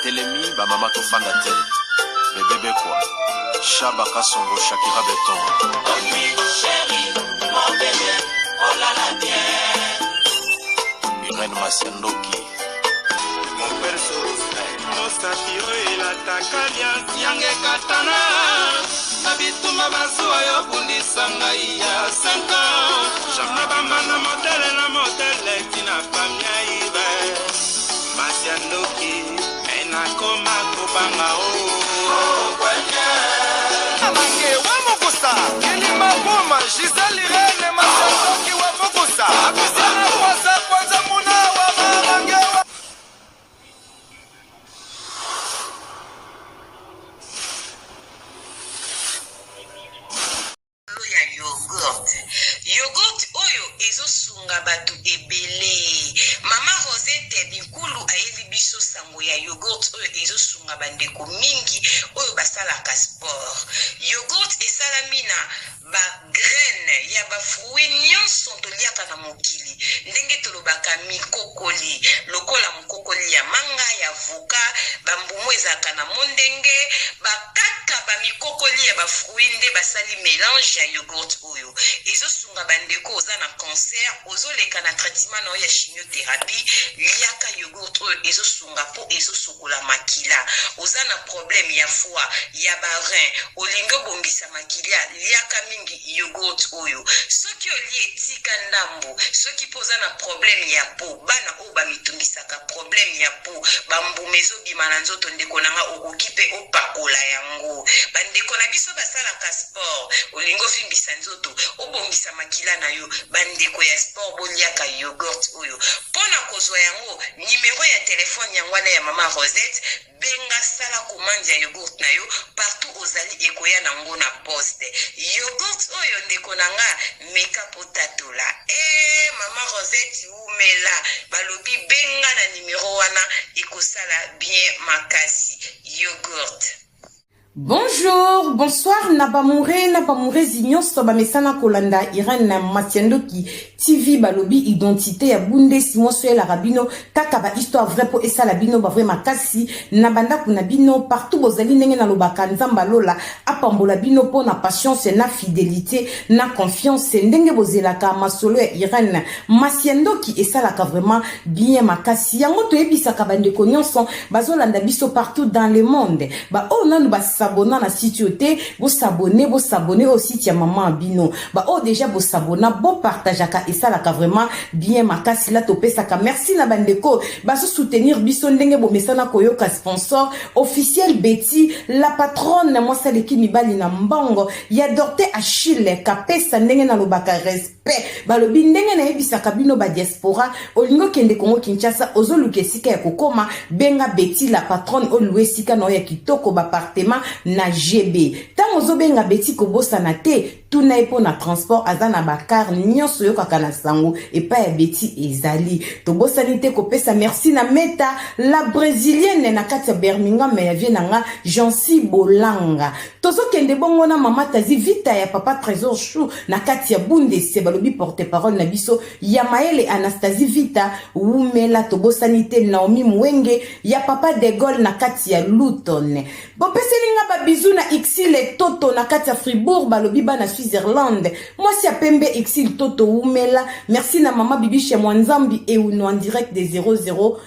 Batelemi, ba mama to fanda te. Bébé quoi. Chaba Kasongo, Shakira Beton. Oh oui, chérie, mon bébé, oh là là, bien. Irène Masiandoki. Mon perso, Osatio et la Takalia, Yange Katana. Nabituma Basua, Yobundi Sangaïa, 5 ans. Jamabamana, modèle, Tina Famia Ibe. Masiandoki, Enakoma, Kobanga, oh, Amange, Wamokusa, Kelima Boma, Giselle Irene, Masiandoki, Wamokusa, Abisana, Kwanza, Muna, Wamange. Yogurt oyo ezosunga batu ebele. Mama Rosette Bikulu ayebi biso sango ya yogurt oyo ezosunga bandeko mingi oyo basalaka sport. Yogurt esalami na ba graine ya ba fruit nyonso toliaka na mokili. Ndenge tolobaka mikokoli, lokola mokokoli ya manga ya avoka, bambumu ezaka na mondenge, bakaka ba mikokoli ya ba fruit nde basali mélange ya yogurt oyo. Ezosunga bandeko oza na cancer, ozoleka na traitement na ya chimiothérapie, liaka yogurt oyo ezosunga po ezosokola makila. Oza na problème ya foie, ya ba rein, olingo bongisa makila, liaka mingi yogurt oyo. Soki oli etika ndambo, soki poza na problème ya po, bana o ba mitungisaka problème ya po, bambumezo bimana nzoto ndeko nanga okokipe opakola yango. Bandeko na biso basalaka sport, olingo fimbisa nzoto, obongisa makila na yo, bandeko ya sport boliaka yogurt oyo. Pona kozwa yango, numéro ya telefone yango ya Mama Rosette, benga sala commande ya yogurt na yo, partout ozali ekoya nango na poste. Yogurt oyo ndeko nanga meka potatola. Mama Rosette umela, balobi benga na numéro wana ekosala bien makasi. Yogurt. Bonjour, bonsoir, Nabamouré Zignon, Soba Mesana Kolanda, Irène Masiandoki, TV Balobi, Identité, ya Bunde, Simon Soye Larabino, Kakaba, Histoire vraie pour Essa Labino, Bavre Makasi, Nabanda Kunabino, partout Bozali Nenge na Lobaka, Nzamba Lola, Apambola Bino, pour na patience, na fidélité, na confiance, Ndenge Bozelaka, Masolo et Irène Masiandoki, Essa Laka vraiment bien Makasi, Yango Toebi Sakabande Konyonson, Bazolanda Biso partout dans le monde, Ba oh non, s'abonner na site yote, vous s'abonner au site ya maman Abino. Bah oh déjà vous s'abonner, bon partageaka et ça la vraiment bien makasi la topé saka. Merci na bandeko. Bah se soutenir biso ndenge bo mesana koyoka sponsor officiel Betty, la patronne moi celle qui mi bali na mbongo. Ya Dorte Achille kapesa ndenge na lobaka respect. Bah le ndenge na ebisaka bino ba diaspora olingo kende Kongo Kinshasa ozoluke sika ya kokoma benga Betty la patronne oluwe sika no ya kitoko ba appartement na GB. Tango zobenga Betty kobosa na te, tuna epo na transport azana bakar nyonso yokaka na sango epa ya Betty ezali. Tobosa nite kopesa merci na Meta la brésilienne na kati ya Birmingham ya vie nanga Jancy Bolanga. Tozo kende bongo na mama tazi vita ya papa Trésor Chou na kati ya Bunde se balobi porte-parole na biso ya Maele Anastasie Vita umela tobosa nite Naomi Mwenge ya papa de Gaulle na kati ya Luton. Bopeselinga ba bisou na Exil Toto na kati ya Fribourg balobi ba na Switzerland. Moi si apembe Exil Toto umela. Merci na mama bibi chez Mwanzambi et uno en direct des 00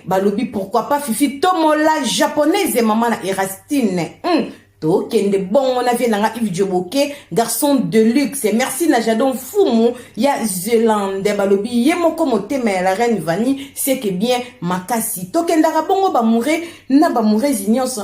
balobi pourquoi pas Fifi Tomola japonaise maman na Erastine. To kende bon on avait nanga Yves Djoboke garçon de luxe. Merci na Jadon Fumu ya Zélande balobi yemoko motema la reine Vani c'est que bien makasi. To kendara bongo ba mouré na ba mouré zignonso.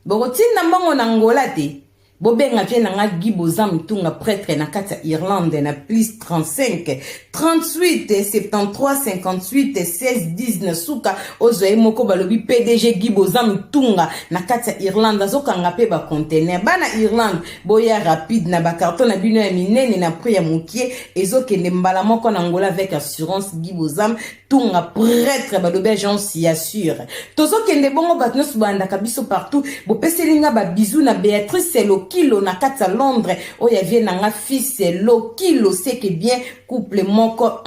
Borotin na mbongo na Angola te. Bobenga vie nanga Giboza Mtunga prêtre na kati Irlande na plus 35 38 73 58 16 19 suka ozoe moko balobi PDG Giboza Mtunga na kati Irlande azokanga pe ba container bana Irlande boya rapide na ba carton na bino ya minene na prix ya mokie ezokende mbala moko na Angola avec assurance Giboza Mtunga prêtre balobi agence y assure tozokende bongo batno subanda kabiso partout bo peselinga ba bisou na Béatrice Lokilo na kati Londres oya vie nanga fils Lokilo c'est que bien couple moko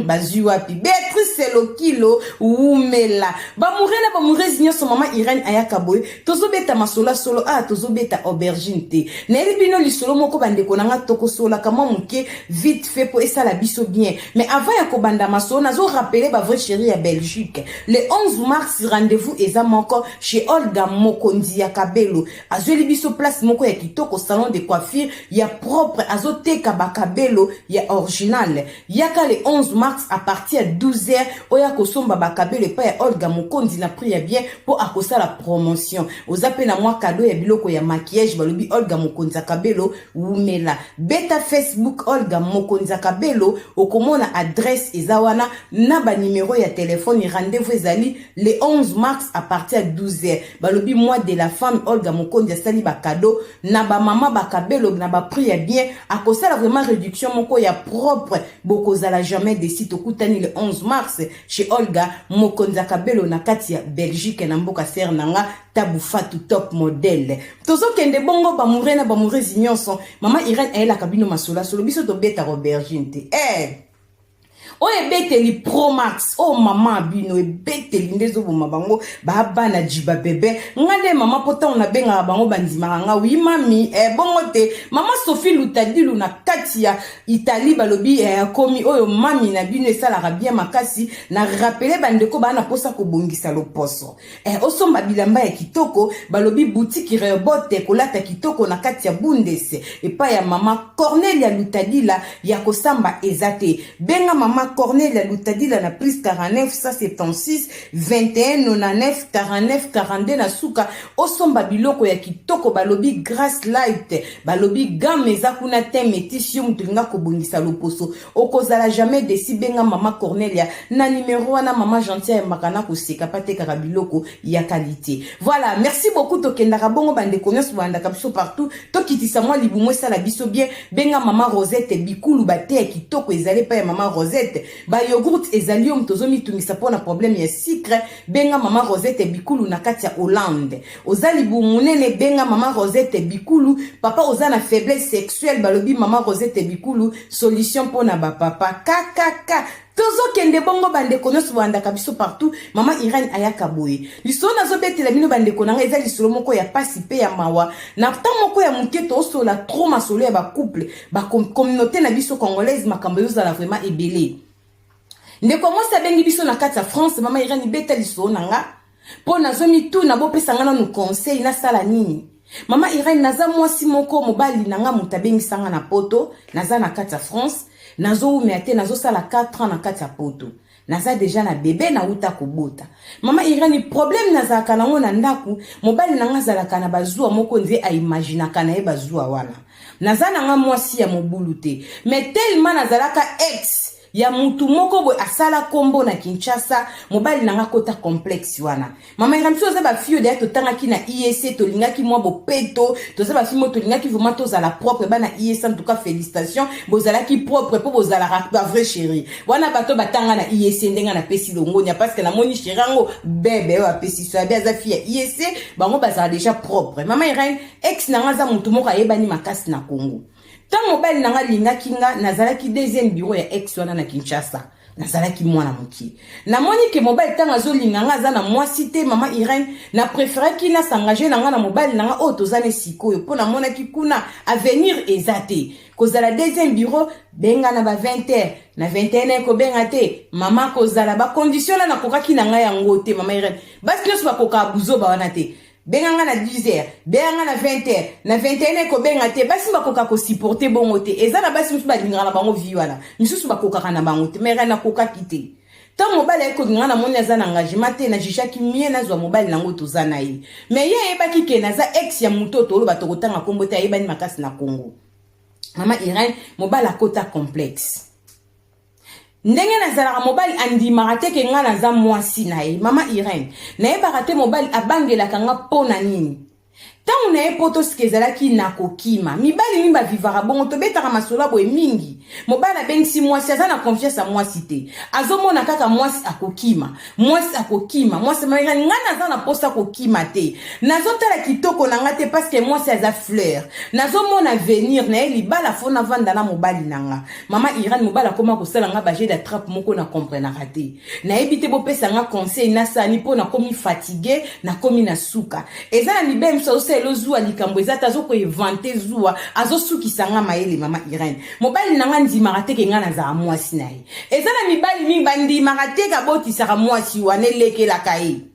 bazui wapi Béatrice Lokilo umela bamurena bamurezi nyonso mama Irene ayaka boye tozobeta masola solo tozobeta aubergine te na elibino lisolo moko bandeko nanga tokosola kama muke vite fait pour esala biso bien mais avant ya kobanda masolo nazo rappeler ba vrai chéri ya Belgique le 11 mars rendez-vous eza moko chez Olga Mokonzi ya Kabelo azweli biso place moko ya kitoko salon de coiffure ya propre azoteka bakabelo ya original yaka le 11 mars à partir de 12h oya kosomba bakabelo pa ya Olga Mokonzi na prix ya bien pour akosa la promotion ozape na mwa cadeau ya biloko ya maquillage balobi Olga Mokonzi ya Kabelo umela beta Facebook Olga Mokonzi ya Kabelo okomona adresse ezawana na ba numéro ya téléphone rendez-vous ezali le 11 mars à partir de 12h balobi mois de la femme Olga Mokonzi sali ba cadeau na ba mama ba Kabelo na ba prix ya bien akosa la vraiment réduction moko ya propre bokozala jamais de site okutani le 11 mars chez Olga Mokonzi ya Kabelo na kati ya Belgique na mboka ser nanga Tabufatu top modèle tozo kende bongo ba murena ba murezi nyonso mama Irene ayela kabino masola solo biso to beta aubergine te ebeteli Pro Max mama bino ebeteli ndezo boma bango bana jiba bebe ngande mama pota on benga bango bandima nga wi mami bongo te mama Sophie Lutadilu na kati ya Italie balobi komi oyo mami na bino esala bien makasi na rappeler bandeko bana posa ko bongisa loposo osomba bilamba ya kitoko balobi boutique Rebote kolata kitoko na kati ya Bundese epa ya mama Cornelia Lutadila ya kosamba ezate benga mama Cornelia Lutadila na plus 49 176 21 99 49 42 na suka osomba biloko ya kitoko balobi Grace Light balobi gamme eza kuna teme tissu mutulinga kobongisa loposo okozala jamais desi benga mama Cornelia na numéro wana mama Gentille ya makana koseka pateka biloko ya qualité. Voilà, merci beaucoup tokendaka bongo bandeko nyonso bandaka biso partout tokitisa mwa libumo esala biso bien benga mama Rosette bikulu bate ya kitoko ezali pa ya mama Rosette ba yogurt ezali mtozo mitungisa pona problème ya sucre benga mama Rosette bikulu na kati ya Hollande ozali bumunene benga mama Rosette bikulu papa ozana faiblesse sexuelle balobi mama Rosette bikulu solution pona ba papa kakaka tozo kende bongo bandeko nyonso bandaka biso partout mama Irene ayaka boye lisolo nazobetela bino bandeko nanga eza lisolo moko ya pasi pe ya mawa na temps moko ya muke tosola trop masolo ya ba couple ba communauté na biso congolaise makambo yozala vraiment ebele ndeko mosa bengi biso na kati ya France mama Irene beta lisolo nanga po nazomi tu na bopesa ngana no conseil na sala nini mama Irene naza mwasi moko mobali nanga mutabengi sanga na poto naza na kati ya France nazo umete nazo sala 4 ans na kati ya poto naza deja na bébé na uta kobota mama Irene problème nazaka nango na ndaku mobali nanga zalaka na bazua moko nze a imaginaka na ye bazua wana naza nanga mwasi ya mobulu te mais tellement nazalaka ex ya mutu moko boy asala kombo na Kinshasa mobali nanga kota complexe wana mama Irene so za ba fio de totanga ki na IEC to lingaki mwa bo peto to za ba fimo to lingaki vraiment to za la propre ba na IEC en tout cas félicitations bozala ki propre po bozala ba vrai chéri wana bato batanga na IEC ndenga na pesi longonya parce que la moni chérango bébé wa pesi so ba za fia IEC bango bazala déjà propre mama Irene ex nanga za mutu moko ayebani makasi na Congo tant mobile nanga linga kinga nazalaki deuxième bureau ya ex wana na Kinshasa nazalaki mwana moki na moni ke mobile tanga zo linga nga za na mwasi te mama Irene na préféré ki na s'engager nanga na mobile nanga tozane sikoyo po na mona ki kuna avenir ezate kozala deuxième bureau benga na ba 20h na 21h ko benga te mama kozala ba condition na kokaki nanga yango te mama Irene basi nyonso bakoka buzo ba wana te benga na 10h benga na 20h na 21h ko benga te basi bakoka ko supporter bongo te eza na basi musu balinga na bango vi wana misusu bakoka na bango te mais na koka kite tant mobile ko ngana moni aza na engagement te na jishaki mie na zwa mobile nango tozana yi mais ye ebaki ke na za ex ya mutoto lo batokotanga kombo te ayebani makasi na Congo mama Irene mobile akota complexe ndenge nazalaka mobile andimaka te ke nga naza mwasi na ye mama Irene na ye barate mobile abangelaka nga pona nini tant na poto skezala ki na kokima mibali mi ba vivara bongo to betaka masola boye mingi mobala bengisi mwasi aza na confiance a mwasi te azomona kaka mwasi akokima mwasi maira ngana aza na posa kokima te nazotala kitoko na nga te parce que mwasi aza fleur nazomona venir na ye libala fona vanda na mobali nanga mama Irene mobala koma kosala nga baje d'attrape moko na comprenaka te na ebite bopesa nga conseil na sani po na komi fatigué na komi na suka eza na libem so elo zuwa likambo eza tazo ko inventer zuwa azosukisa nga mayele mama Irene mobali nanga ndimaka te ke nga na za mwasi na ye eza na mibali mi bandimaka te ka botisaka mwasi wane lekelaka ye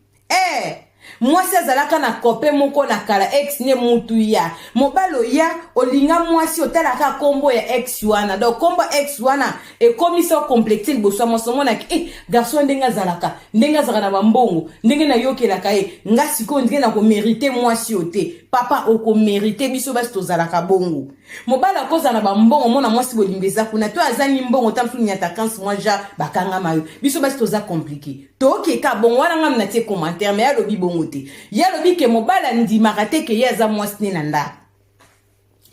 mwasi azalaka na kope moko na kala ex ne mutu ya mobalo ya olinga mwasi otalaka kombo ya ex wana donc kombo ex wana ekomisa complexer liboso mosongo na garçon ndenga zalaka na bambongo ndenge na yokelaka ye nga siko ndenge na ko mériter mwasi ote papa oko mériter biso basi tozalaka bongo mobala koza na bambongo mona mwasi bolimbeza kuna to azani mbongo tamsu nyata 15 mois ja bakanga mayo biso basi toza compliqué toke ka bon wana ngam na tie commentaire mais alobi bongo te ya lobi ke mobala ndimaka te ke yaza mwasi ne nanda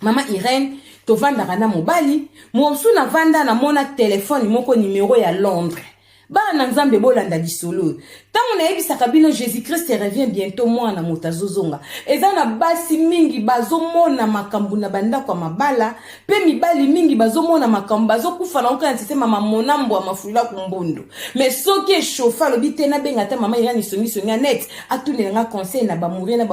mama Irene to vanda kana mobali mosu na vanda na mona téléphone moko numéro ya Londres bana nzambe bolanda disolo tango na yebisaka bino Jésus Christ revient bientôt mwana motazozonga eza na basi mingi bazomona makambu na banda kwa mabala pe mibali mingi bazomona makambu bazokufa na okana sema mamonambo ya mafula kumbondo mais soki echofa lobite na benga ta mama Irene songi net atune nga conseil na bamourir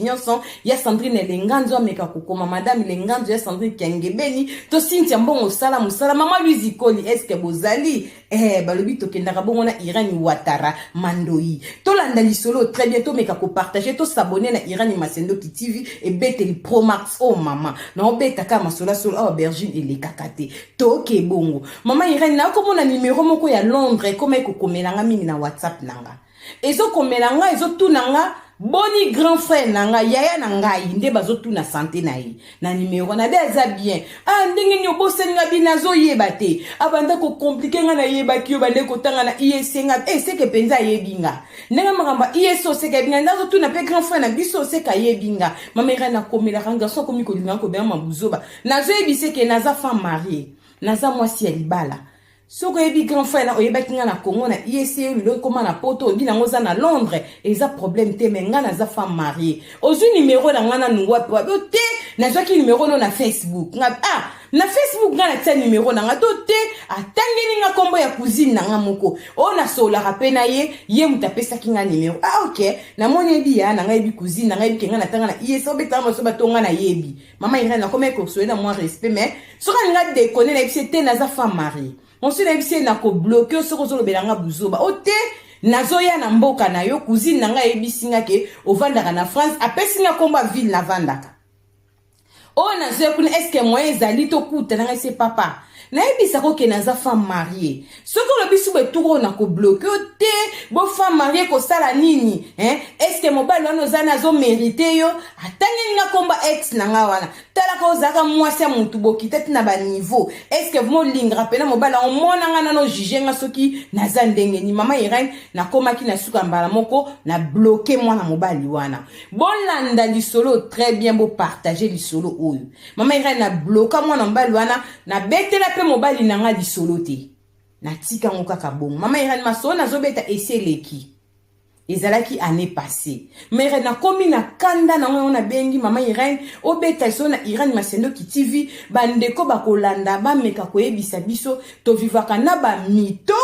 nyonso ya Sandrine Lenganzo ameka kokoma madame Lenganzo ya Sandrine Kengebeni to Cynthia mbongo sala musala mama Louise Koli est-ce que bozali balobito kendaka bongo na Irene Ouattara Mandoi tolanda lisolo très bientôt meka ko partager to s'abonner na Irene Masendoki TV et beteli Pro Max oh mama na obeta kama sola aubergine et les kakate to ke bongo mama Irene na komona numéro moko ya Londres comme ko komelanga mingi na WhatsApp nanga ezo komelanga ezo tunanga boni grand frère nanga yaya nanga inde bazotu na santé na yi na numéro na deza bien ndenge nyobo senga binazo yeba te abanda ko compliquer nga na yeba ki obande ko tanga na ISNga seke penza yebinga nenga makamba ISO seke binga ndazo tu na pe grand frère na biso seka yebinga mama Irene na komela ranga so komi ko linga ko be mabuzoba nazo yebise ke naza femme mariée naza mwasi ya libala soko yebi grand frère na oyeba kinga na Congo na ISE lo koma na poto obi na ngoza na Londres eza problème te menga na za femme mariée ozu numéro na ngana nungwa pe te na zaki numéro no na Facebook nga na Facebook nga na tia numéro na nga to te atangeni nga kombo ya cousine na nga moko o na sola rape na ye mutapesa kinga numéro ok na moni ebi ya na nga ebi cousine na nga ebi kinga na tanga na ISE obeta mo so batonga na yebi mama Irene na komeka ko souhaiter moi respect mais soka nga déconner na ebi te na za femme mariée on se lève na ko bloquer ce ko belanga buzoba ote nazoya na mboka na yo cousine na nga ebisinga ke ovandaka na France apesinga komba ville na vandaka o nazoya kuna est-ce que moi ezali to kuta na nga se papa na ebisa ko ke naza femme mariée soko lo bisu beturo na ko bloquer te bo femme mariée ko sala nini est-ce que mobali wana ozana zo mériter yo atangeni nga komba ex na nga wana tala ko zaka mwasi ya mutu boki tete na ba niveau est-ce que mo lingra pena mobali on mona nga nano juger nga soki naza ndenge ni mama Irene na komaki na suka mbala moko na bloquer mwana mobali wana bolanda lisolo très bien bo partager lisolo oyo mama Irene na bloquer mwana mobali wana na betela pe mobali nanga lisolo te na tika ngo kaka bongo mama Irene maso na zobeta eseleki ezalaki année passée mais na komi na kanda na ngona bengi mama Irene obeta so na Irene Masendoki TV bandeko bakolanda ba meka koyebisa biso to vivaka na ba mito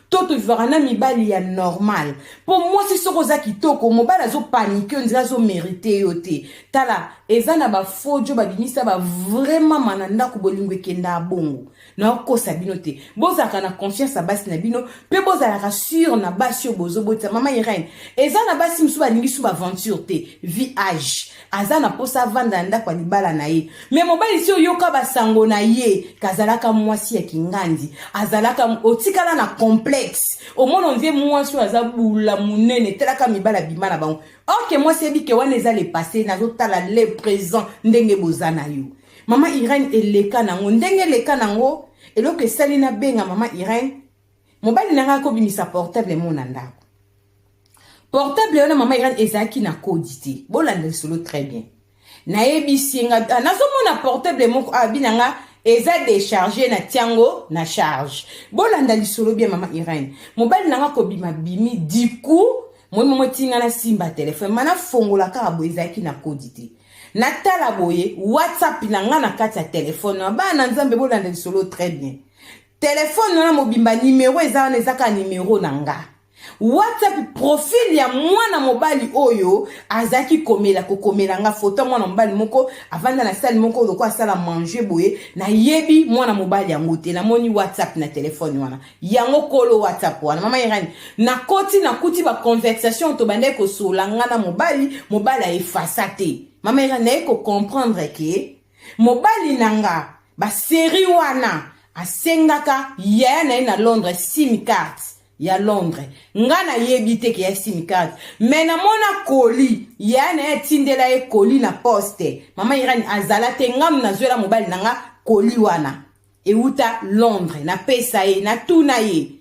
to vivaka na mibali ya normal pour moi si soko za kitoko mobala zo paniquer ndira zo mériter yote tala ezana ba fojo ba binisa ba vraiment mananda ko bolingwe kenda bongo na kosa bino te bozaka na confiance à basi na bino pe bozala rassure na basi bozo bota mama Irene ezana basi msu ba ningi su ba aventure te viage azana posa vanda nda kwa libala na ye mais mobali si oyoka basango na ye kazalaka mwasi ya kingandi azalaka otikala na complexe au monde on dit mwasi azabula munene telaka mibala bimana bango ok moi c'est bike wana eza le passé nazotala le présent ndenge bozana yo mama Irene eleka nango ndenge eleka nango eloko esali na benga mama Irene mobali nanga ko binisa portable mona ndako portable yana mama Irene ezaki na codité bolanda solo très bien nayebisi nga nazomona portable moko abinanga eza déchargé na tiango na charge bolanda lisolo bien mama Irene mobali nanga kobima bimi diku moi tinga na simba téléphone mana fongola ka boyezaki na kodité natala boye WhatsApp nanga na kati ya téléphone bana nzambe bolanda lisolo très bien téléphone na mobimba numéro ezaka numéro nanga WhatsApp profil ya mwana mobali oyo azaki komela nga photo mwana mobali moko avanda na salle moko loko asala manger boye na yebi mwana mobali yango te na moni WhatsApp na téléphone wana yango kolo WhatsApp wana mama Irene na kuti ba conversation to bande ko solanga na mobali a effacer te mama Irene ko comprendre que mobali nanga ba série wana asengaka ya na Londres SIM card ya Londres ngana yebite ke ya SIM card mena mona koli ya na tindela e koli na poste mama Irene azala te ngam na zwela mobali nanga koli wana euta Londres na pesa ye na tuna ye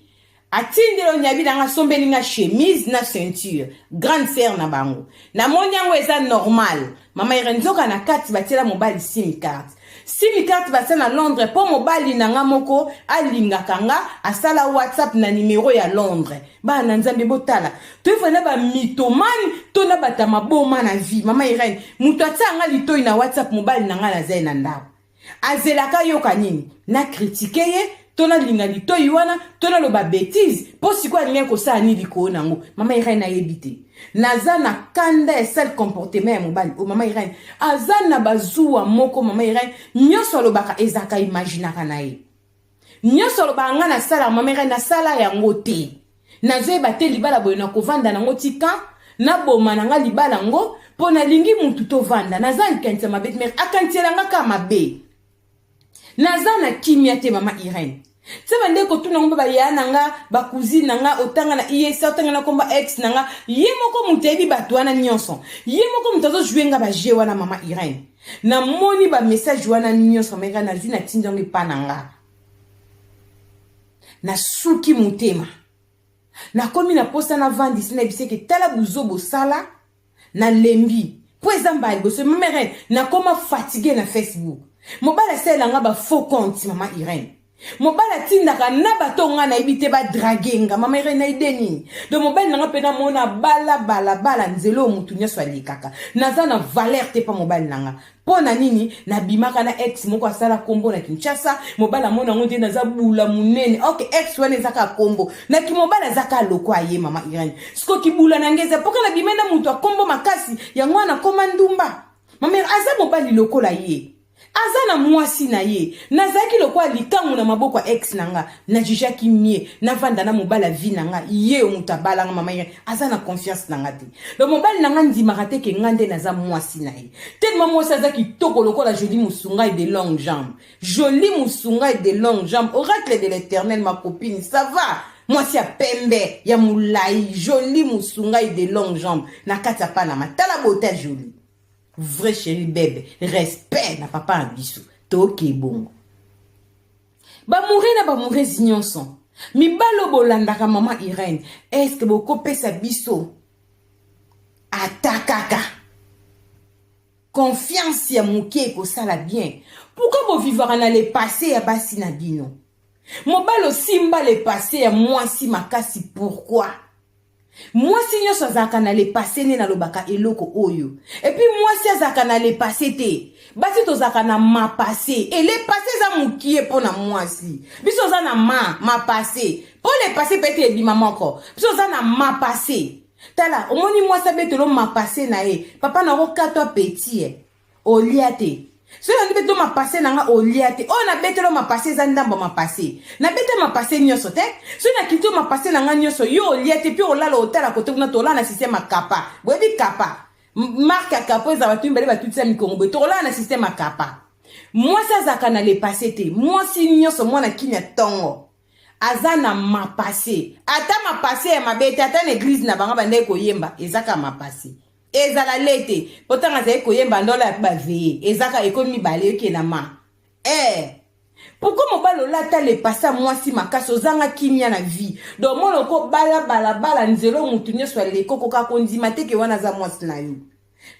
atindelo nyabi nanga sombeli nga chemise na ceinture grande sœur na bango na monyango eza normal mama Irene zoka na kati batela mobali SIM card SIM card basa na Londres po mobali nanga moko alingaka nga asala WhatsApp na numéro ya Londres ba na nzambe botala to ifana ba mitomani to na batama boma na vie mama Irene muto atanga litoi na WhatsApp mobali nanga na zai na ndako azelaka yoka nini na critiquer ye to na linga litoi wana to na loba bêtise po sikwa linga ko sa ni liko nango mama Irene na yebite naza na kanda sel comportement ya mobali o mama Irene aza na bazuwa moko mama Irene nyoso lobaka ezaka imaginaka na ye nyoso lobaka nga na sala mama Irene na sala yango te nazoyeba te libala boye na kovanda nango tika na boma nanga libala ngo po na lingi mutu to vanda naza likanisa mabe mer akantiela nga ka mabe naza na kimia te mama Irene Seba ndeko tuna ngomba ya nanga ba cousine nanga otanga na IESA otanga na komba ex nanga ye moko mutebi batwana nyonso ye moko mutazo juenga ba je wana mama Irene na moni ba message wana nyonso meka na zina tindongi pananga na suki mutema na komi na posta na vandi sina biseke tala buzobo sala na lembi po ezamba alboso mama Irene na koma fatigué na Facebook mobala sela nga ba faux compte mama Irene mobala tindaka na batonga na ibite ba dragenga mama Irene na ideni do mobile nanga pena mona bala nzelo mutu nyaso alikaka naza na valeur te pa mobile nanga pona nini na bimaka na ex moko asala kombo na Kinshasa mobala mona ngonde naza bula munene okay ex wana zaka kombo na ki mobala zaka loko aye mama Irene siko kibula na ngeza poka na bimena mutu akombo makasi ya mwana koma ndumba mama aza mobali loko la ye azana mwasi na ye nazaki lokwa likangu na maboko ex nanga na jijaki mie na vanda na mobala vi nanga ye mutabala nga mama ye azana confiance nanga te le mobali nanga ndimaka te ke ngande naza mwasi na ye tellement mwasi azaki toko lokola joli musunga et de longues jambes joli musunga et de longues jambes oracle de l'Éternel ma copine ça va mwasi ya pembe ya mulai joli musunga et de longues jambes na kata pa na matala bota joli vrai chéri bébé respect na papa abiso toke bongo ba mourir zinyonso mi balo bolandaka mama Irene est-ce que boko pesa biso atakaka confiance ya muke ko sala bien pourquoi bo vivre na le passé ya basi na bino mobalo simba le passé ya mwasi makasi pourquoi moi si nyo sazaka na le passé ne na lobaka eloko oyo et puis moi si azaka na le passé te basi to zaka na ma passé et le passé za mukie pona moi si biso za na ma passé pour le passé peut-être bi maman ko biso za na ma passé tala omoni moi sa betelo ma passé na e papa na ro katwa petit o liate so na beto ma passé nanga o liate o na betelo ma passé za ndamba ma passé na bete ma passé nyoso te so na kito ma passé nanga nyoso yo o liate puis o lala o tala kote kuna to la na système kapa boyebi kapa marque kapa za batu mbele batu tsa mikongo to la na système kapa moi ça zaka na le passé te moi si nyoso mwana kinya tongo azana ma passé ata ma passé ya mabete ata na église na banga bande ko yemba ezaka ma passé ezala lete potanga za koyemba ndola ba veye ezaka ekonomi bale ke na ma pourquoi mobalo lata le passa mwasi makaso zanga kimia na vie donc moloko bala nzelo mutu nyoso le koko ka kondima te ke wana za mwasi na yo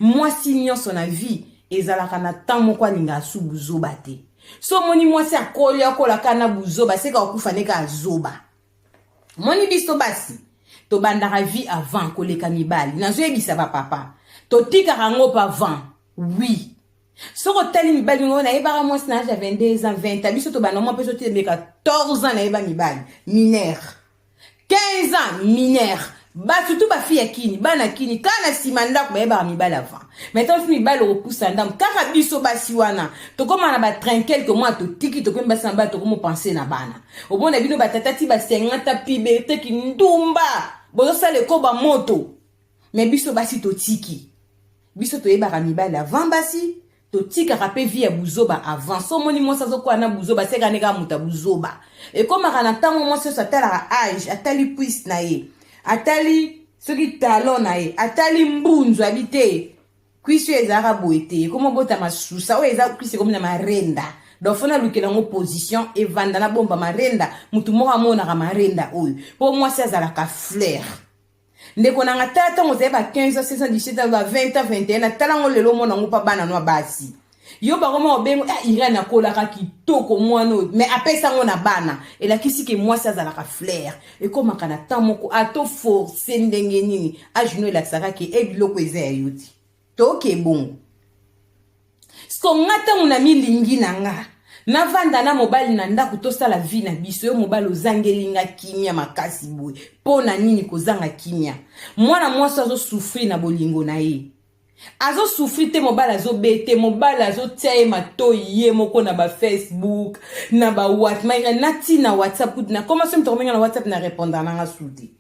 mwasi nyoso na vie ezalaka na temps moko alinga asu buzoba te. So moni mwasi akoli akolaka na buzoba seka okufa neka azoba. Moni biso basi to bandaka vie avant koleka mibali nazoyebisa ba papa to tika rango pa avant oui. Soko tali mibali ngo na yebaka mwasi na âge ya 22 ans 20 ans biso to banda mwa peso te 14 ans na yeba mibali mineur 15 ans mineur batu tu ba fille kini bana kini kana simanda ko yeba mibali avant maintenant fi mibali opusa ndam kaka biso basi wana to koma na ba train quelques mois to tiki to kwemba samba to komo penser na bana obona bino batatati ba 50 puberté ki ndumba bozo sale ko ba moto mais biso basi to tiki biso to yeba mibali avant basi to tika rapé vie ya buzoba avant so moni mo sazo ko na buzoba seka neka muta buzoba e koma kana tango mo so satala âge atali puisse na ye atali soki talon na ye atali mbunzu habité kwiso ezaka boete komo bota masusa o eza kwisi komo na marenda dofona lukela ngo position e vanda na bomba marenda mutu moko mona ka marenda oyo po moi ça za la ka fleur ndeko na ngata ngo zeba 15 16 17 20 21 tala ngo lelo mona ngo pa bana no basi yo ba komo obengo ira na kola ka kitoko mwana mais apesa ngo na bana et la kisi ke moi ça za la ka fleur et comme kana tamoko ato forcer ndenge nini a jino la saka ke e biloko eza ya yuti to ke bon sko ngata muna milingi nanga na vanda na mobali na ndako tosala vie na biso yo mobali ozangelinga kimia makasi boy pona nini kozanga kimia mwana mwasi azo souffrir na bolingo na ye azo souffrir te mobali azo bete mobali azo tia mato ye moko na ba Facebook na ba WhatsApp na tina WhatsApp na comment se mtomenga na WhatsApp na répondre na nga souti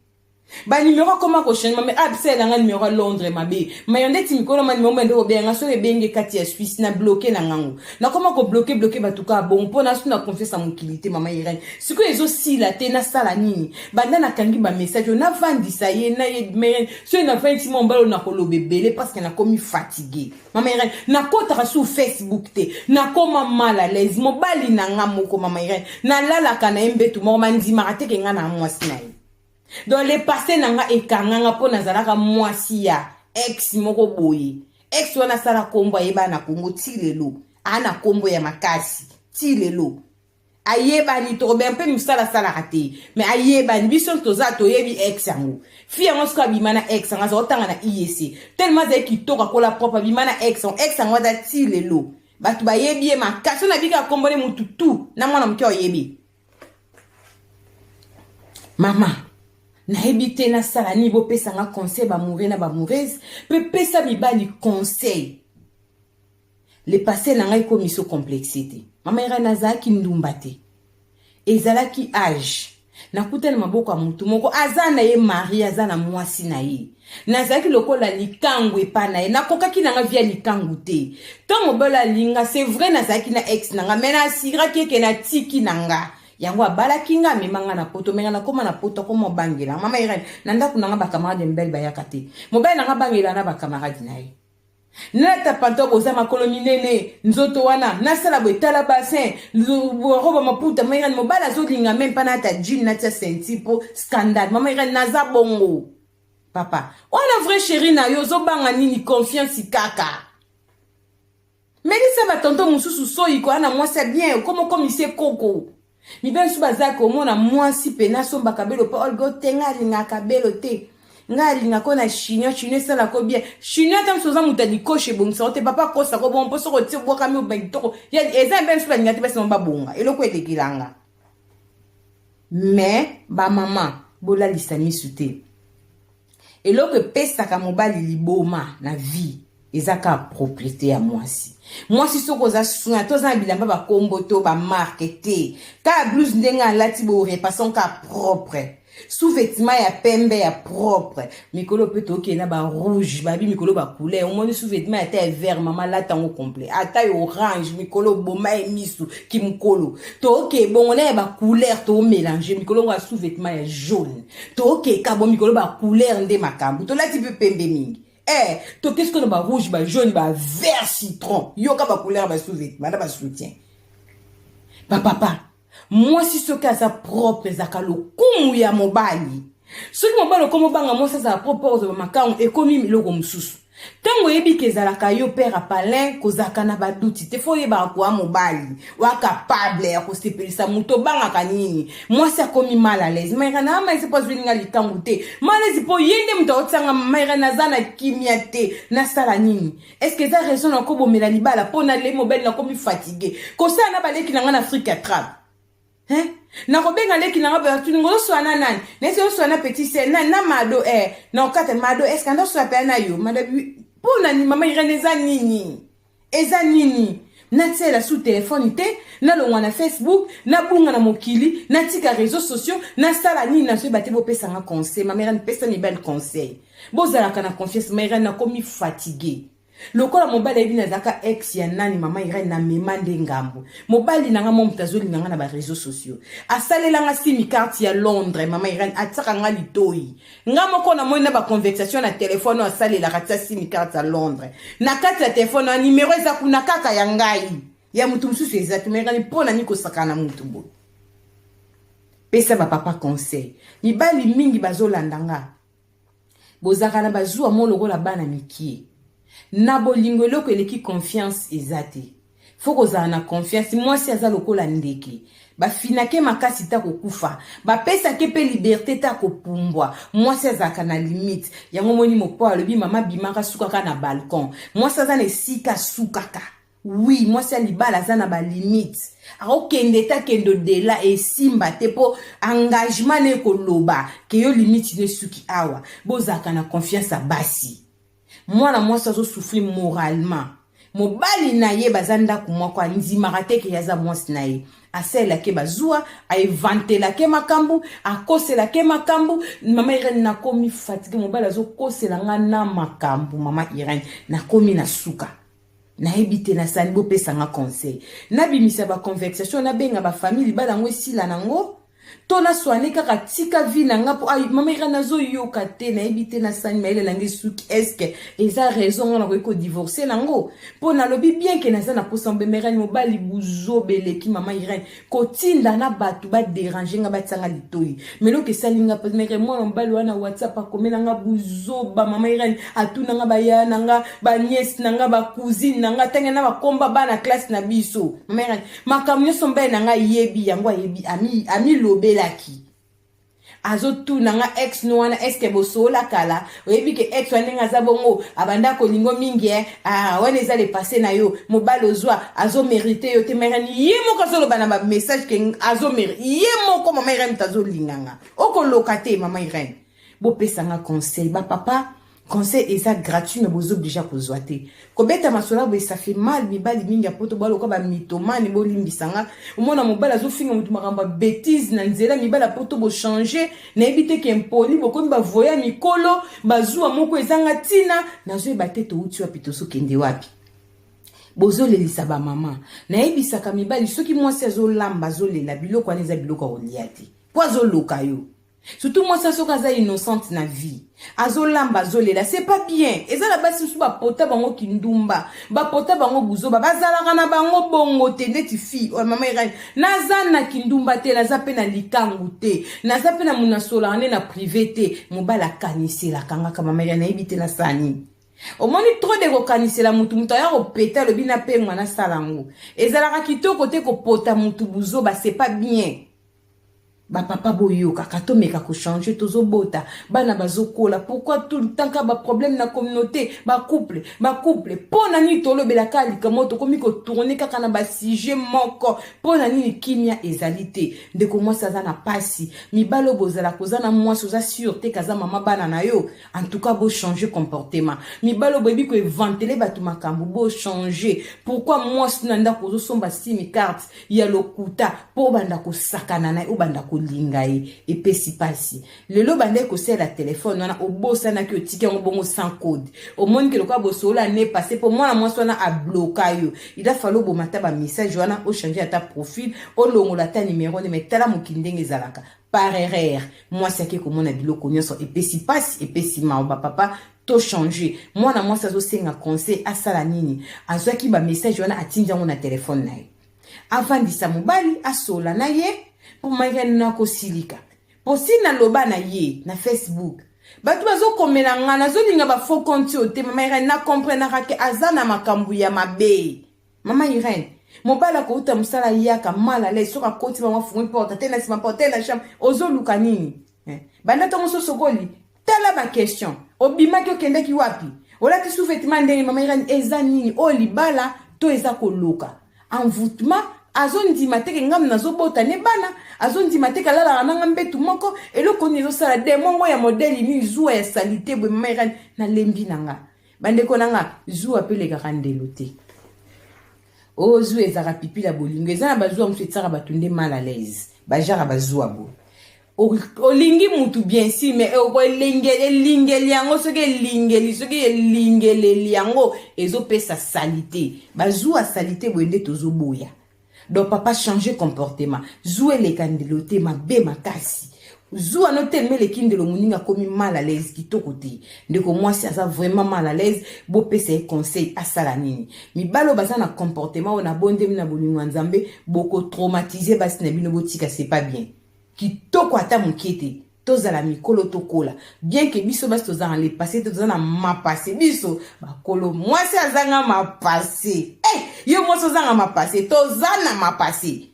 ba numéro comment ko changer mais absent na numéro à Londres mabe mayonde ti mikolo ma numéro ndeko benga so e benge kati ya Suisse na bloquer na ngango na comment ko bloquer batuka bon pona su na confiance en mokilité mama Irene siko ezo sila te na sala nini banda na kangi ba message na vandisa ye na ye mais so na fanti mon balo na kolobe belé parce que na komi fatigué mama Irene na kota sur Facebook te na koma mal à l'aise mobali na ngamoko mama Irene na lala kana embetu mo mandima ate ke ngana mwasi na ye dans les passés nanga ekanganga po nazalaka mwasi ya ex moko boye ex wana sala kombo yeba na Kongo tilelo ana kombo ya makasi tilelo ayeba ni to ben pe misala sala raté mais ayeba ni biso toza to yebi ex yango fia ngoska bimana ex nga zo tanga na IEC tellement za kitoka kola propre bimana ex yango da tilelo batu ba yebi makasi na bika kombo ne mututu na mwana mkyo yebi mama na ebite na sala ni bo pesa nga conseil ba mourir na ba moureuse pe pesa mibali conseil le passé na ngai komiso complexité mama ira nazaki ndumbate ezalaki âge na kutana maboko ya mutu moko azana ye mari azana mwasi na ye nazaki lokola likangu epana ye nakokaki nanga via likangu te tango bola linga c'est vrai nazaki na ex nanga mena asiraki ke na tiki nanga yango abala kinga memanga na poto menga na koma na poto komo bangela mama Irene nanda kunanga ba camarade mbel ba yakate mobile nanga bangela na ba camarade nae nata panto boza makolo minene nzoto wana nasala boetala bassin roba maputa mama Irene mobile azolinga même pas na ta jean na ta senti po scandale mama Irene naza bongo papa on a vrai chéri na yo zo banga nini confiance kaka mais ça va tonton mususu soyi ko ana moi c'est bien comme ici koko mi ben su bazako mona mwasi pena somba kabelo pa olgo tenga linga kabelo te nga linga ko na chignon sala ko bien chignon tam soza mutadi coche bon sorte papa ko sa ko bon poso ko ti boka mi ben to ya eza ben su linga te besa mba bonga eloko etekilanga mais ba mama bola lisani sute eloko pesa ka mobali liboma na vie ezaka propriété ya mwasi mwasi soko za suna toza bilamba ba kombo to ba marque te ka blouse ndenga lati bo repassant ka propre sous-vêtement ya pembe ya propre mikolo pe to na ba rouge ba bi mikolo ba couleur omoni sous-vêtement ya ta vert mama la tango complet ata orange mikolo boma emisu kimkolo to bon on ba couleur to mélanger mikolo nga sous-vêtement ya jaune to ka bon mikolo ba couleur nde makambu to lati pe pembe mingi to qu'est-ce que ba rouge ba jaune ba vert citron yo ka ba couleur ba sous-vêtement ba soutien papa moi si ce cas ça propre zakalo kumu ya mobali ce qui mobali comme banga moi ça propose ba makang et comme miloko mususu Tango yebi kezalaka yo père a palin kozaka na baduti te fo yeba kwa mobali wa capable ya kosepelisa muto banga kanini mwasi akomi mal à l'aise mais kana ma ise pas zulinga likambu te malaise po yende muto otsanga maire na zana kimia te na sala nini est-ce que ça raison na ko bomela libala pona le mobile na komi fatigué ko sa na baleki na ngana Afrique attrape hein na kobenga leki na ngaba tu ngolo swana nani nese swana petit c'est na mado na okate mado est-ce que ndo swapa na yo mado pona ni mama Irene eza nini na tsela sous téléphone te na longwa na Facebook na bunga na mokili na tika réseaux sociaux na sala nini na so bate bo pesa nga conseil mama Irene pesa ni bel conseil bozala kana confiance mama Irene na komi fatigué lokola mobali ebi na zaka ex ya nani mama Irene na memande ngambo mobali nanga mo mutazoli nanga na ba réseaux sociaux asalela nga sim carte ya Londres mama Irene ataka nga litoi ngamo kona mo na ba conversation na téléphone asalela kata sim carte ya Londres na kati ya téléphone na numéro eza kuna kaka ya ngai ya mutu mususu ezatu mera ni pona ni kosakana mutu bo pesa ba papa conseil mibali mingi bazolanda nga bozaka na bazua mo lokola bana mikie na bolingo loko eleki confiance ezate foko za na confiance mwasi aza lokola ndeke ba finake makasi ta kokufa ba pesa ke pe liberté ta kopumbwa mwasi azaka na limite yango moni mopo alobi mama bimaka sukaka na balcon mwasi aza na sika sukaka oui mwasi alibala aza na ba limite akokende ta kendo dela esimba te po engagement ne koloba ke yo limite ne suki awa bozaka na confiance a basi mwana mwasi azo souffrir moralement mobali na ye bazanda kumwa kwa nzimaka te ke yaza mwasi na ye asela ke bazua aevantela ke makambu akosela ke makambu mama Irene na komi fatigué mobali azo kosela nga na makambu mama Irene na komi na suka na ebite na sani bo pesa nga conseil na bimisa ba conversation na benga ba famille bala ngo sila nango tona soane kaka tika vi na nga po ay mama Irene nazo yoka te na ebite na sani maile langi suki est-ce que eza raison na ko divorcer nango po na lobi bien que naza na posambe merani mobali buzobele ki mama Irene ko tinda na batu ba déranger nga batanga litoi melo ke salinga pa mere mo mobali wana WhatsApp akomela nga buzoba mama Irene atuna nga ba ya nanga ba nièce nanga ba cousine nanga tenge na ba komba bana classe na biso mama Irene makamyo sombe nanga yebi yango yebi ami lobelaki azotu nanga ex no wana eske bosola kala oyebi ke ex wana nga zabongo abanda ko lingo mingi wana eza le passé na yo mobalo zwa azo mériter yo te merani yemo ko solo bana ba message ke azo mériter yemo ko mama Irene tazo linganga oko lokate mama Irene bo pesa nga conseil ba papa conseil eza gratuit mais vous obligé ko zoate ko beta masola bo ça fait mal mibali mingi apoto balo ko ba mitomane bo limbisanga umona mobala zo finga mutu makamba bêtise na nzela mibala poto bo changer na ebite ke impoli bo ko ba voya mikolo bazua moko ezanga tina na zo ba teto uti wa pitoso kende wapi bozo lelisa ba mama na ebisaka mibali soki mwasi azolamba zolela biloko aneza biloko oliati pozo loka yo surtout moi ça soka za innocente na vie azolamba zolela c'est pas bien eza la basi su ba pota bango kindumba ba pota bango buzoba bazalaka na bango bongo te ndeti fi o mama Irene nazana kindumba te naza pe na likangu te naza pe na munasola ne na privé te mobala kanisela kanga kama mama Irene ebite na sani omoni trop de kokanisela mutu ya kopeta lobi na pe mwana salango ezalaka kitoko te kopota mutu buzoba c'est pas bien ba papa boyo kaka to meka ko changer tozo bota bana bazokola pourquoi tout le temps ka ba problème na communauté ba couple pona ni tolo bela kali kamoto komi ko tourner kaka na ba sujet moko pona ni kimia ezalité ndeko moi ça na pasi mi balo bozala kozana moi soza sûreté kaza mama bana na yo en tout cas bo changer comportement mi balo bobi ko vanteler batu makambu bo changer pourquoi moi sinanda kozo somba simi carte ya lokuta po banda ko sakana na o banda lingai epesi pasi lelo bande ko sela téléphone wana obosa na ki otike ngobongo sans code au monde que le quoi bosola ne passé pour moi moi sona a bloquer yo il a fallu bo mata ba message wana o changer ta profil o longola ta numéro ne metala mokindenge zalaka par erreur moi c'est que comme on a biloko nyonso epesi pasi epesi ma ba papa to changer moi na moi ça zo senga conseil asala nini azwaki ba message wana atinja na téléphone na ye avant disa mobali asola na ye pour maïga na ko silika pour si na loba na ye na Facebook Batu bazo komela nga nazo linga ba faux compte ote mama Irene na comprendre ke azana makambu ya mabe. Mama Irene mobala ko uta musala yaka mala le soka koti ba mafungi porta tena sima porta na chambre ozo luka nini. Banda to moso sokoli tala ba question obima ki okende ki wapi ola ki sous-vêtement ndenge mama Irene eza nini o libala to eza koluka envoûtement azondi mateke ngam nazo bota ne bana azondi mateke lala nanga mbetu moko eloko ni zo sala demongo ya modeli ni zuwa ya salite bwe mama Irene na lembi nanga bandeko nanga zuwa pele kakandelo te o zuwa ezaka pipi la bolingo eza na bazuwa musu etsaka batunde mal à l'aise bajara bazuwa bo olingi mutu bien si mais elingeli yango soki elingeleli yango ezopesa salite bazuwa salite bwende tozoboya donc papa changer comportement zuwa lekandelo te mabe makasi zuwa no telme lekindelo muninga komi mal à l'aise kitoko te ndeko mwasi aza vraiment mal à l'aise bo pesa e conseil asala nini mibalo baza na comportement ona bonde mina bolingo nzambe boko traumatiser basi na bino botika c'est pas bien kitoko ata mukete tozala mikolo tokola bien que biso basi tozala le passé tozala ma passé biso bakolo mwasi azanga ma passé yo mwasi ozanga ma passé tozala ma passé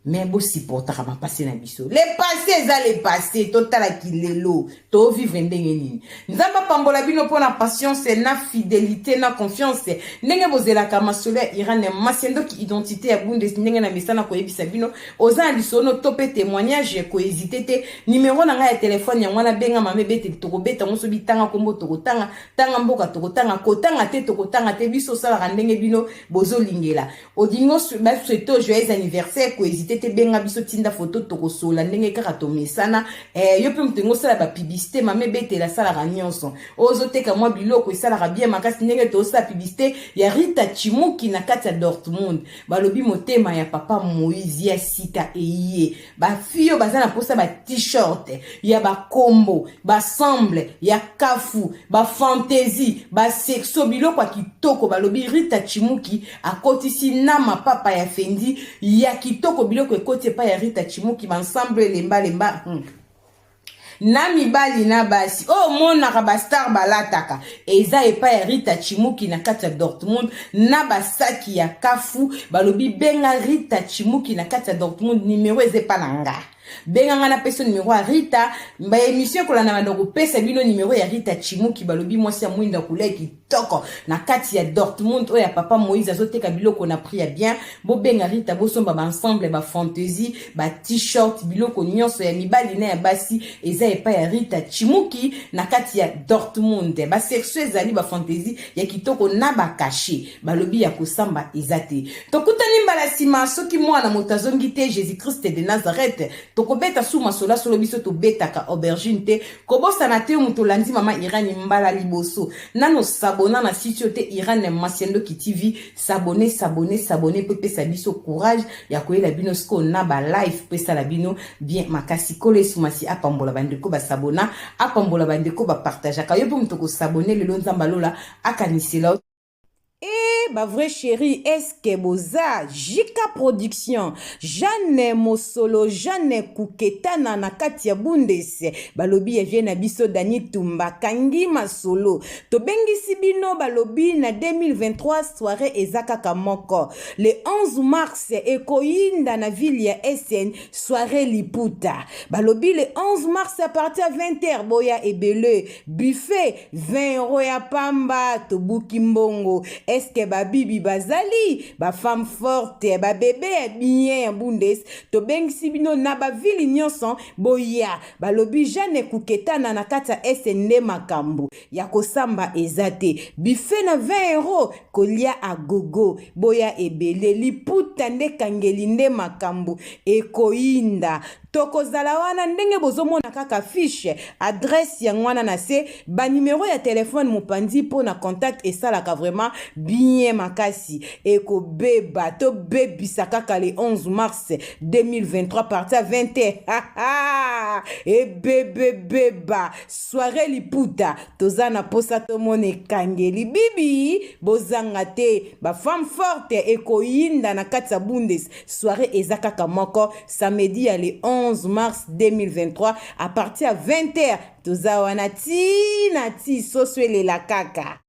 mais bo supportaka ma passé na biso le passé eza le passé totala kilelo to vivre ndenge nini nzamba pambola bino pona patience na fidélité na confiance ndenge bozela kama solo Irene Masiendo ki identité ya bundes ndenge na misana ko yebisa bino oza lisono tope témoignage ko hésiter te numéro na nga ya téléphone ya mwana benga mame bete tokobeta moso bitanga kombo tokotanga tanga mboka tokotanga kotanga te tokotanga te biso sala ndenge bino bozo lingela odingo ba souhaito joyeux anniversaire ko hésiter te benga biso tinda photo tokosola ndenge kaka tomesana yo pe mtengo sala ba publicité mame bete la sala ga nyonso ozo teka mwa biloko esala ga bien makasi ndenge to sa publicité ya Rita Chimuki na kati ya Dortmund balobi motema ya papa Moïse ya sita eye ba fio bazana posa ba t-shirt ya ba combo ba semble ya kafu ba fantaisie ba sexo biloko kitoko balobi Rita Chimuki akotisi na mapapa ya Fendi ya kitoko biloko ekote pa ya Rita Chimuki ensemble lemba na mibali na basi monaka bastar balataka eza epa ya Rita Chimuki na kati ya Dortmund na basaki ya kafu balobi benga Rita Chimuki na kati ya Dortmund numéro ezepa na nga benga nga na peso numéro ya Rita ba émission kolana bandoko pesa bino numéro ya Rita Chimuki balobi mwasi ya mwinda kuleki toko na kati ya Dortmund oya papa Moïse azoteka biloko na prix ya bien bo benga Rita bo somba ba ensemble ba fantaisie ba t-shirt biloko nyonso ya mibali na ya basi eza epa ya Rita Chimuki na kati ya Dortmund ba sexuel ezali ba fantaisie ya kitoko na ba caché balobi ya kosamba ezate tokutani mbala sima soki mwana motazongi te Jésus Christ de Nazareth tokobeta suma sola solo biso tobetaka aubergine te kobosana te muto landi mama Irene mbala liboso nano sabona na site te Irene Masiendo ki TV s'abonner pe pesa biso courage ya koyela bino sko na ba live pesa la bino bien makasi kole sumasi apambola bandeko ba sabona apambola bandeko ba partage ka yo pe muto ko s'abonner le nzamba lola akanisela. Ba vrai chéri, est-ce que boza Jika Production, Jeanne Mosolo, Jeanne Kuketana na kati ya Bundes, balobi ya viena biso Dani Tumba, Kangi Masolo, to bengisi bino balobi na 2023 soirée ezaka kamoko. Le 11 mars, ekoinda na ville ya SN, soirée Liputa. Balobi le 11 mars à partir de 20h, boya ebele, buffet, 20 € ya pamba, to bukimbongo. Est-ce que ba bibi bazali ba femme forte ba bébé bien bundes to bengisi bino na ba vili nyonso boya balobi Jeanne Kuketana na kata SND makambo ya kosamba ezate buffet na 20 € kolia agogo boya ebele liputa nde kangeli nde makambo ekoinda tokozala wana ndenge bozomona kaka fiche adresse ya ngwana na se ba numéro ya téléphone mopandi po na contact esalaka vraiment bien makasi eko beba to bebisa kaka le 11 mars 2023 partir à 20h et bebe beba soirée liputa tozana posa to mone kangeli bibi bozanga te ba femme forte eko yinda na kati ya Bundes soirée ezaka kamoko samedi ya le 11 11 mars 2023 à partir à 20h. Toza wanati nati soswe la kaka.